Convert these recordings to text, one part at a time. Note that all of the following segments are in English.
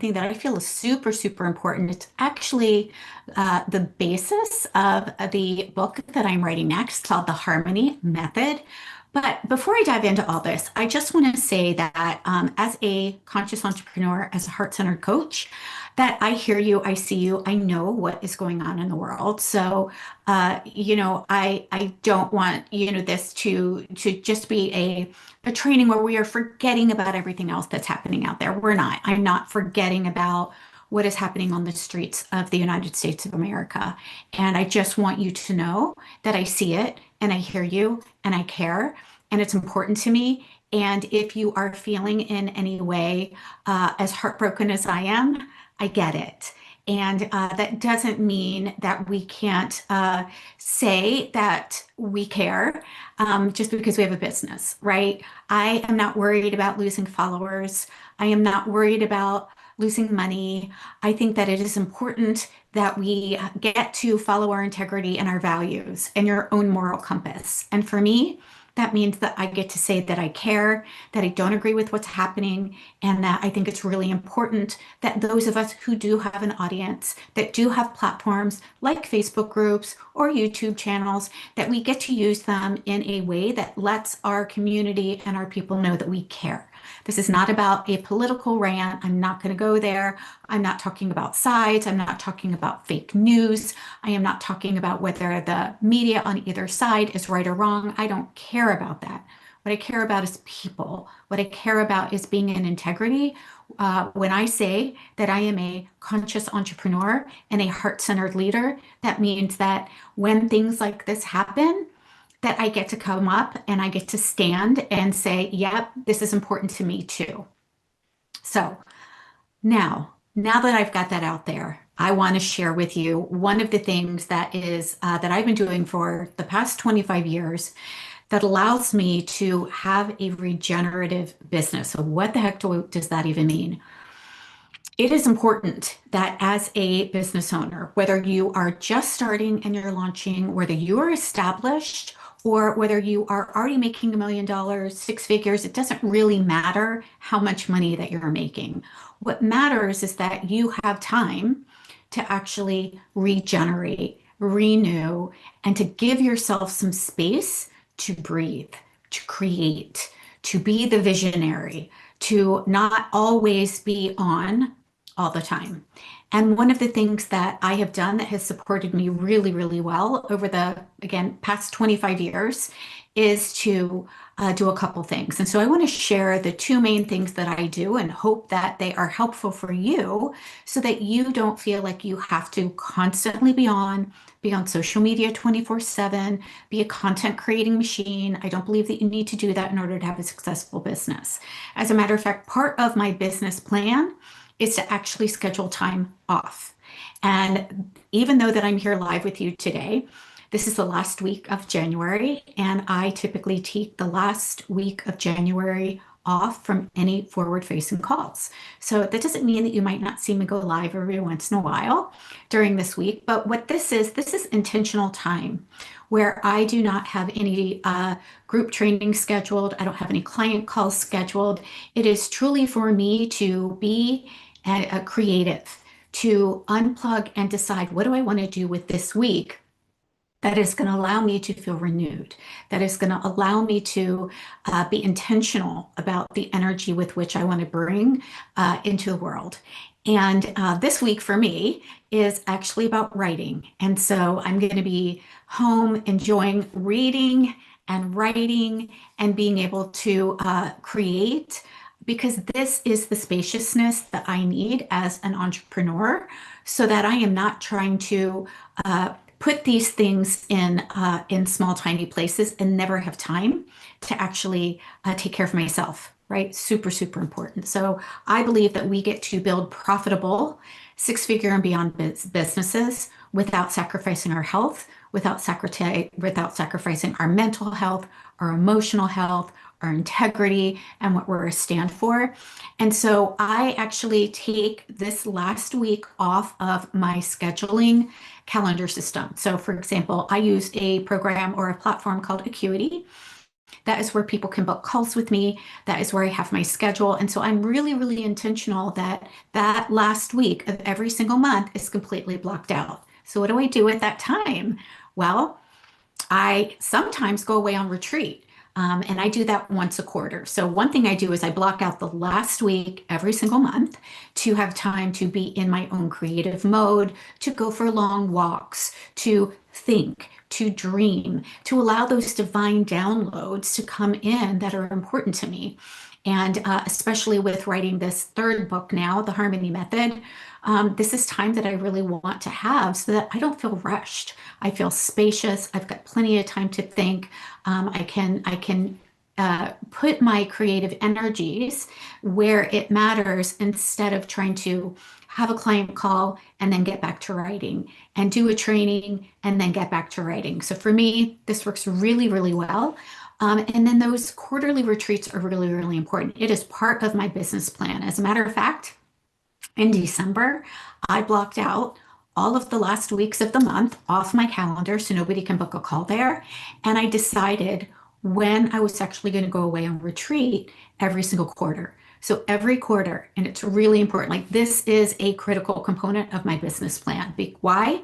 that I feel is super, super important. It's actually the basis of the book that I'm writing next called The Harmony Method. But before I dive into all this, I just want to say that as a conscious entrepreneur, as a heart-centered coach, that I hear you, I see you, I know what is going on in the world. So, I don't want, this to just be a training where we are forgetting about everything else that's happening out there. We're not. I'm not forgetting about what is happening on the streets of the United States of America. And I just want you to know that I see it and I hear you and I care and it's important to me. And if you are feeling in any way as heartbroken as I am, I get it. And that doesn't mean that we can't say that we care just because we have a business, right? I am not worried about losing followers. I am not worried about losing money. I think that it is important that we get to follow our integrity and our values and your own moral compass. And for me, that means that I get to say that I care, that I don't agree with what's happening, and that I think it's really important that those of us who do have an audience, that do have platforms like Facebook groups or YouTube channels, that we get to use them in a way that lets our community and our people know that we care. This is not about a political rant. I'm not going to go there. I'm not talking about sides. I'm not talking about fake news. I am not talking about whether the media on either side is right or wrong. I don't care about that. What I care about is people. What I care about is being in integrity. When I say that I am a conscious entrepreneur and a heart-centered leader, that means that when things like this happen, that I get to come up and I get to stand and say, yep, this is important to me too. So now that I've got that out there, I want to share with you one of the things that I've been doing for the past 25 years that allows me to have a regenerative business. So what the heck does that even mean? It is important that as a business owner, whether you are just starting and you're launching, whether you are established or whether you are already making $1 million, six figures, it doesn't really matter how much money that you're making. What matters is that you have time to actually regenerate, renew, and to give yourself some space to breathe, to create, to be the visionary, to not always be on all the time. And one of the things that I have done that has supported me really, really well over the, again, past 25 years is to do a couple things. And so I want to share the two main things that I do and hope that they are helpful for you so that you don't feel like you have to constantly be on social media 24/7, be a content creating machine. I don't believe that you need to do that in order to have a successful business. As a matter of fact, part of my business plan is to actually schedule time off. And even though that I'm here live with you today, this is the last week of January, and I typically take the last week of January off from any forward-facing calls. So that doesn't mean that you might not see me go live every once in a while during this week, but what this is intentional time where I do not have any group training scheduled. I don't have any client calls scheduled. It is truly for me to be a creative, to unplug and decide what do I want to do with this week that is going to allow me to feel renewed, that is going to allow me to be intentional about the energy with which I want to bring into the world. And this week for me is actually about writing. And so I'm going to be home enjoying reading and writing and being able to create because this is the spaciousness that I need as an entrepreneur so that I am not trying to put these things in small, tiny places and never have time to actually take care of myself, right? Super, super important. So I believe that we get to build profitable six-figure and beyond businesses without sacrificing our health, without sacrificing our mental health, our emotional health, our integrity, and what we're a stand for. And so I actually take this last week off of my scheduling calendar system. So for example, I use a program or a platform called Acuity. That is where people can book calls with me. That is where I have my schedule. And so I'm really, really intentional that that last week of every single month is completely blocked out. So what do I do at that time? Well, I sometimes go away on retreat. And I do that once a quarter. So, one thing I do is I block out the last week every single month to have time to be in my own creative mode, to go for long walks, to think, to dream, to allow those divine downloads to come in that are important to me. And especially with writing this third book now, The Harmony Method, this is time that I really want to have so that I don't feel rushed. I feel spacious. I've got plenty of time to think. I can put my creative energies where it matters instead of trying to have a client call and then get back to writing and do a training and then get back to writing. So for me, this works really, really well. And then those quarterly retreats are really, really important. It is part of my business plan. As a matter of fact, in December, I blocked out all of the last weeks of the month off my calendar so nobody can book a call there. And I decided when I was actually going to go away on retreat every single quarter. So every quarter, and it's really important. Like this is a critical component of my business plan. Why?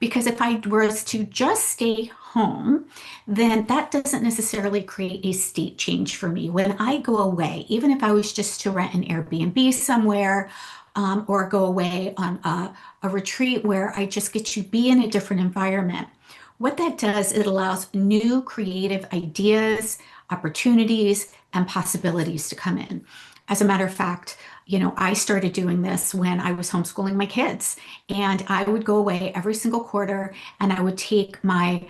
Because if I was to just stay home, then that doesn't necessarily create a state change for me. When I go away, even if I was just to rent an Airbnb somewhere, or go away on a retreat where I just get to be in a different environment. What that does, it allows new creative ideas, opportunities, and possibilities to come in. As a matter of fact, I started doing this when I was homeschooling my kids, and I would go away every single quarter and I would take my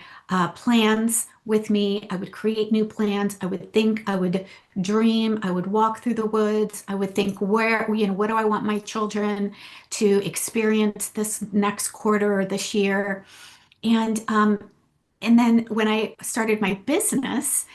plans with me. I would create new plans. I would think, I would dream, I would walk through the woods. I would think, what do I want my children to experience this next quarter or this year? And and then when I started my business,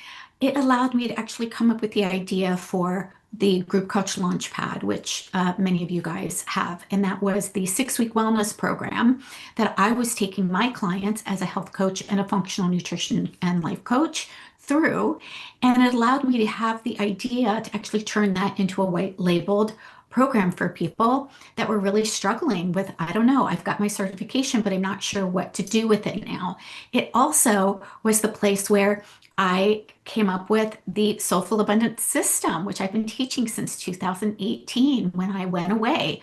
it allowed me to actually come up with the idea for the Group Coach Launchpad, which many of you guys have. And that was the 6-week wellness program that I was taking my clients as a health coach and a functional nutrition and life coach through. And it allowed me to have the idea to actually turn that into a white labeled program for people that were really struggling with, I don't know, I've got my certification, but I'm not sure what to do with it now. It also was the place where I came up with the Soulful Abundance System, which I've been teaching since 2018 when I went away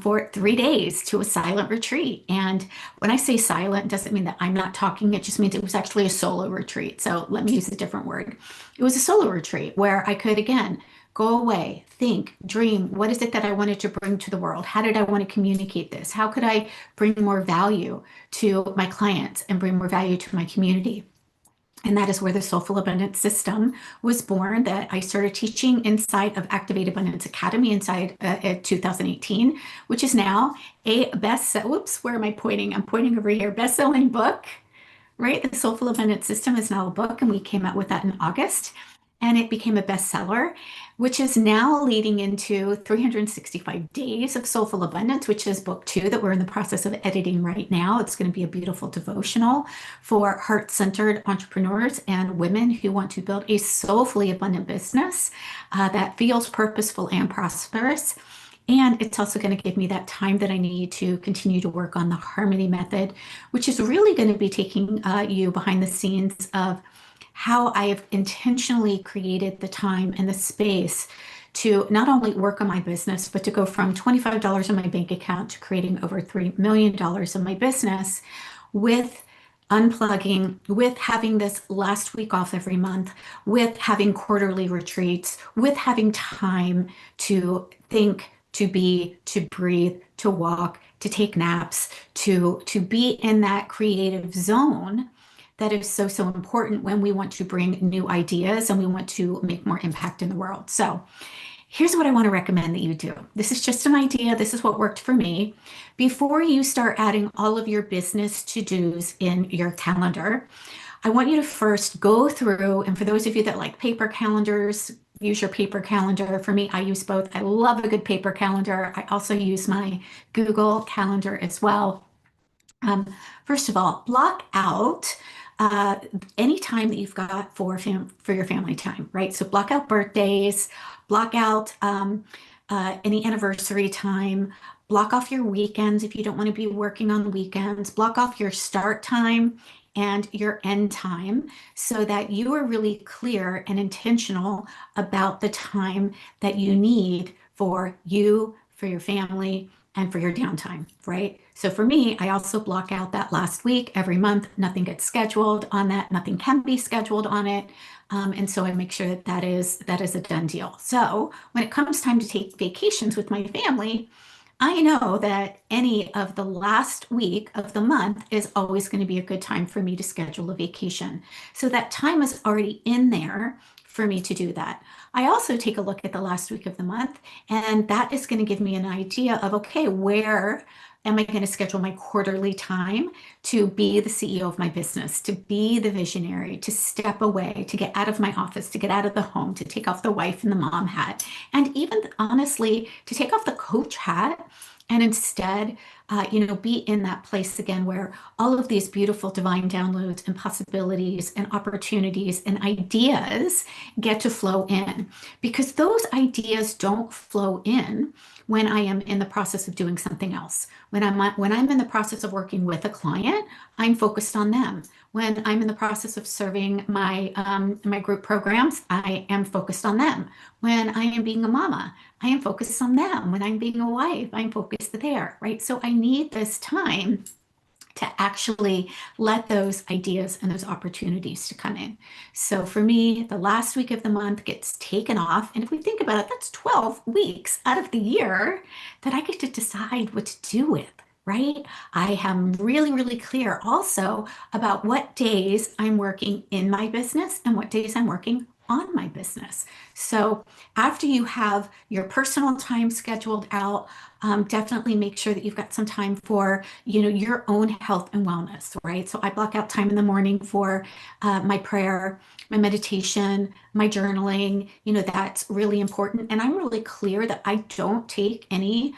for 3 days to a silent retreat. And when I say silent, it doesn't mean that I'm not talking. It just means it was actually a solo retreat. So let me use a different word. It was a solo retreat where I could, again, go away, think, dream. What is it that I wanted to bring to the world? How did I want to communicate this? How could I bring more value to my clients and bring more value to my community? And that is where the Soulful Abundance System was born, that I started teaching inside of Activate Abundance Academy inside 2018, which is now a whoops, where am I pointing? I'm pointing over here, best-selling book, right? The Soulful Abundance System is now a book, and we came out with that in August, and it became a bestseller, which is now leading into 365 Days of Soulful Abundance, which is book 2 that we're in the process of editing right now. It's going to be a beautiful devotional for heart-centered entrepreneurs and women who want to build a soulfully abundant business that feels purposeful and prosperous. And it's also going to give me that time that I need to continue to work on the Harmony Method, which is really going to be taking you behind the scenes of how I have intentionally created the time and the space to not only work on my business, but to go from $25 in my bank account to creating over $3 million in my business with unplugging, with having this last week off every month, with having quarterly retreats, with having time to think, to be, to breathe, to walk, to take naps, to be in that creative zone that is so, so important when we want to bring new ideas and we want to make more impact in the world. So here's what I want to recommend that you do. This is just an idea. This is what worked for me. Before you start adding all of your business to-dos in your calendar, I want you to first go through, and for those of you that like paper calendars, use your paper calendar. For me, I use both. I love a good paper calendar. I also use my Google Calendar as well. First of all, block out uh, any time that you've got for your family time, right? So block out birthdays, block out any anniversary time, block off your weekends if you don't want to be working on the weekends, block off your start time and your end time so that you are really clear and intentional about the time that you need for you, for your family, and for your downtime, right? So for me, I also block out that last week every month. Nothing gets scheduled on that. Nothing can be scheduled on it. And so I make sure that that is a done deal. So when it comes time to take vacations with my family, I know that any of the last week of the month is always going to be a good time for me to schedule a vacation. So that time is already in there for me to do that. I also take a look at the last week of the month, and that is going to give me an idea of, okay, where am I going to schedule my quarterly time to be the CEO of my business, to be the visionary, to step away, to get out of my office, to get out of the home, to take off the wife and the mom hat, and even honestly, to take off the coach hat and instead, be in that place again where all of these beautiful divine downloads and possibilities and opportunities and ideas get to flow in. Because those ideas don't flow in when I am in the process of doing something else. When I'm in the process of working with a client, I'm focused on them. When I'm in the process of serving my group programs, I am focused on them. When I am being a mama, I am focused on them. When I'm being a wife, I'm focused there, right? So I need this time to actually let those ideas and those opportunities to come in. So for me, the last week of the month gets taken off. And if we think about it, that's 12 weeks out of the year that I get to decide what to do with. Right? I am really, really clear also about what days I'm working in my business and what days I'm working on my business. So after you have your personal time scheduled out, definitely make sure that you've got some time for, your own health and wellness, right? So I block out time in the morning for my prayer, my meditation, my journaling. That's really important. And I'm really clear that I don't take any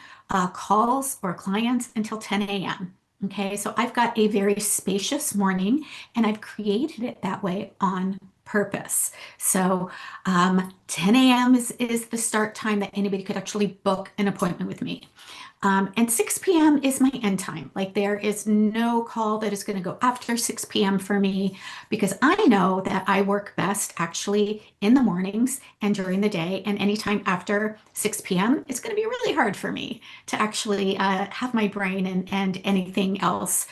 calls or clients until 10 a.m. Okay, so I've got a very spacious morning and I've created it that way on purpose. So 10 a.m. is the start time that anybody could actually book an appointment with me. And 6 p.m. is my end time. Like there is no call that is going to go after 6 p.m. for me because I know that I work best actually in the mornings and during the day. And anytime after 6 p.m., it's going to be really hard for me to actually have my brain and anything else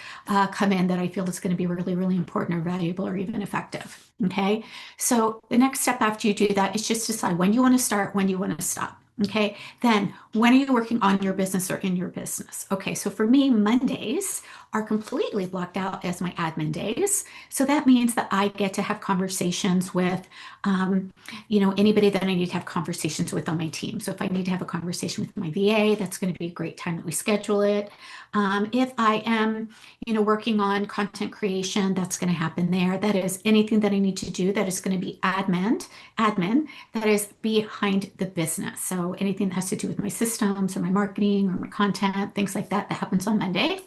come in that I feel is going to be really, really important or valuable or even effective. Okay. So the next step after you do that is just decide when you want to start, when you want to stop. Okay. Then when are you working on your business or in your business? Okay. So for me, Mondays are completely blocked out as my admin days. So that means that I get to have conversations with, anybody that I need to have conversations with on my team. So if I need to have a conversation with my VA, that's going to be a great time that we schedule it. If I am, working on content creation, that's going to happen there. That is anything that I need to do that is going to be admin that is behind the business. So anything that has to do with my systems or my marketing or my content, things like that, that happens on Monday.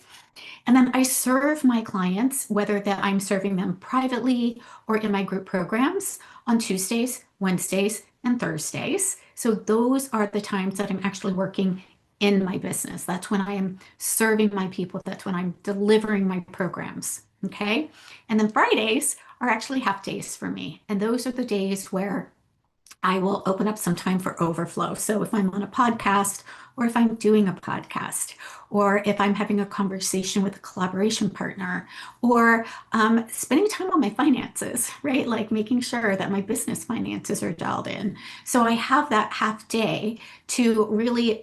And then I serve my clients, whether that I'm serving them privately or in my group programs on Tuesdays, Wednesdays, and Thursdays. So those are the times that I'm actually working in my business. That's when I am serving my people. That's when I'm delivering my programs. Okay. And then Fridays are actually half days for me. And those are the days where I will open up some time for overflow. So if I'm on a podcast, or if I'm doing a podcast, or if I'm having a conversation with a collaboration partner, or spending time on my finances, right? Like making sure that my business finances are dialed in. So I have that half day to really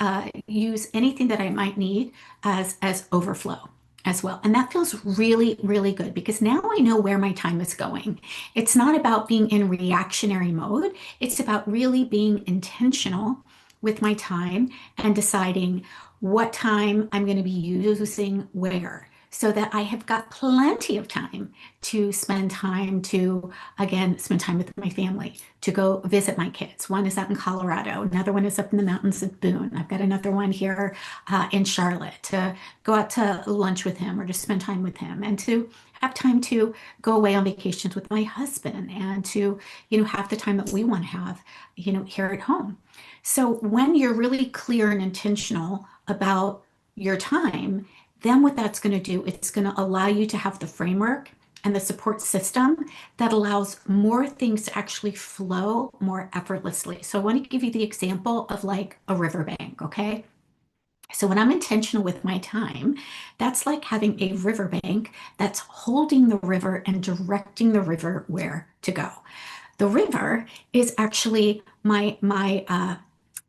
use anything that I might need as overflow as well. And that feels really, really good because now I know where my time is going. It's not about being in reactionary mode. It's about really being intentional with my time and deciding what time I'm going to be using where so that I have got plenty of time to spend time to, again, spend time with my family, to go visit my kids. One is out in Colorado. Another one is up in the mountains of Boone. I've got another one here in Charlotte to go out to lunch with him or to spend time with him and to have time to go away on vacations with my husband and to, have the time that we want to have, here at home. So when you're really clear and intentional about your time, then what that's going to do, it's going to allow you to have the framework and the support system that allows more things to actually flow more effortlessly. So I want to give you the example of like a riverbank, okay? So when I'm intentional with my time, that's like having a riverbank that's holding the river and directing the river where to go. The river is actually my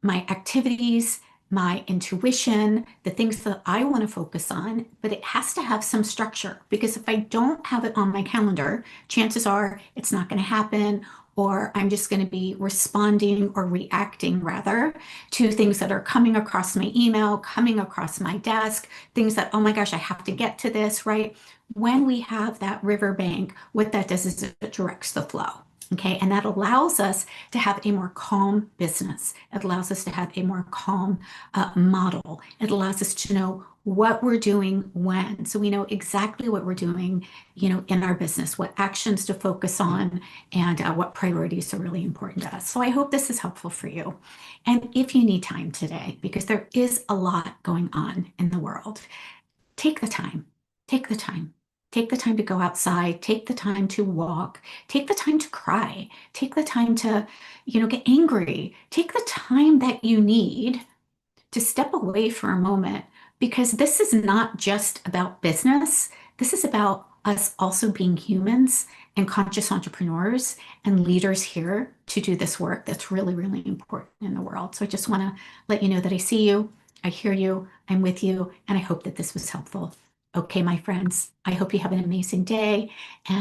activities, my intuition, the things that I want to focus on, but it has to have some structure because if I don't have it on my calendar, chances are it's not going to happen, or I'm just going to be responding or reacting rather to things that are coming across my email, coming across my desk, things that, oh my gosh, I have to get to this, right? When we have that riverbank, what that does is it directs the flow. Okay, and that allows us to have a more calm business. It allows us to have a more calm model. It allows us to know what we're doing when. So we know exactly what we're doing, in our business, what actions to focus on, and what priorities are really important to us. So I hope this is helpful for you. And if you need time today, because there is a lot going on in the world, take the time, take the time. Take the time to go outside, take the time to walk, take the time to cry, take the time to, get angry, take the time that you need to step away for a moment because this is not just about business. This is about us also being humans and conscious entrepreneurs and leaders here to do this work that's really, really important in the world. So I just want to let you know that I see you, I hear you, I'm with you, and I hope that this was helpful. Okay, my friends, I hope you have an amazing day. And